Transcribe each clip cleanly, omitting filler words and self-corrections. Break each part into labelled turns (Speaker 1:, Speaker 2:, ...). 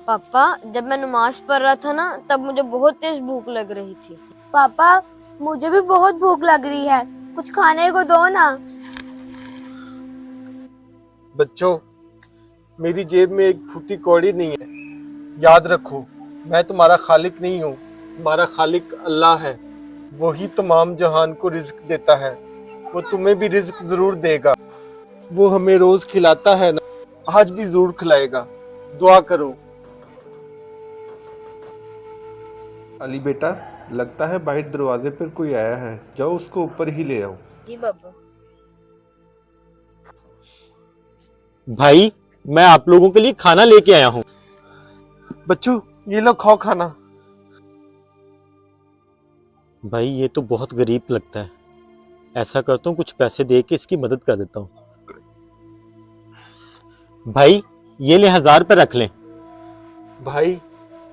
Speaker 1: पापा, जब मैं नमाज पढ़ रहा था ना तब मुझे बहुत तेज भूख लग रही थी।
Speaker 2: पापा, मुझे भी बहुत भूख लग रही है, कुछ खाने को दो ना।
Speaker 3: बच्चों, मेरी जेब में एक फूटी कौड़ी नहीं है। याद रखो, मैं तुम्हारा खालिक नहीं हूँ, तुम्हारा खालिक अल्लाह है। वही तमाम जहान को रिज्क देता है। वो तुम्हें भी रिज्क जरूर देगा। वो हमें रोज खिलाता है ना, आज भी जरूर खिलाएगा। दुआ करो।
Speaker 4: अली बेटा, लगता है बाहर दरवाजे पर कोई आया है, जाओ उसको ऊपर ही ले आओ।
Speaker 1: जी बाबा।
Speaker 5: भाई, मैं आप लोगों के लिए खाना लेके आया हूँ।
Speaker 3: बच्चों, ये लो खाओ खाना।
Speaker 5: भाई, ये तो बहुत गरीब लगता है। ऐसा करता हूँ, कुछ पैसे दे के इसकी मदद कर देता हूँ। भाई, ये ले 1000 रुपये रख लें।
Speaker 3: भाई,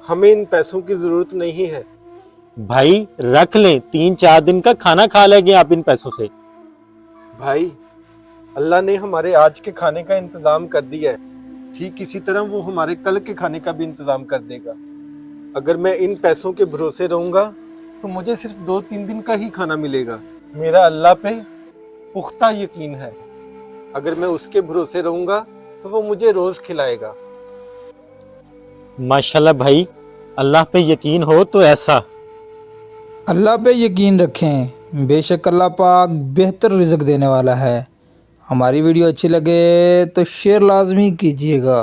Speaker 3: हमें इन पैसों की जरूरत नहीं है।
Speaker 5: भाई रख लें, 3-4 दिन का खाना खा लेंगे आप इन पैसों से।
Speaker 3: भाई, अल्लाह ने हमारे आज के खाने का इंतजाम कर दिया है, ठीक इसी तरह वो हमारे कल के खाने का भी इंतजाम कर देगा। अगर मैं इन पैसों के भरोसे रहूंगा तो मुझे सिर्फ 2-3 दिन का ही खाना मिलेगा। मेरा अल्लाह पे पुख्ता यकीन है। अगर मैं उसके भरोसे रहूंगा तो वो मुझे रोज खिलाएगा।
Speaker 5: माशाल्लाह भाई, अल्लाह पे यकीन हो तो ऐसा।
Speaker 6: अल्लाह पे यकीन रखें, बेशक अल्लाह पाक बेहतर रिज़्क देने वाला है। हमारी वीडियो अच्छी लगे तो शेयर लाजमी कीजिएगा।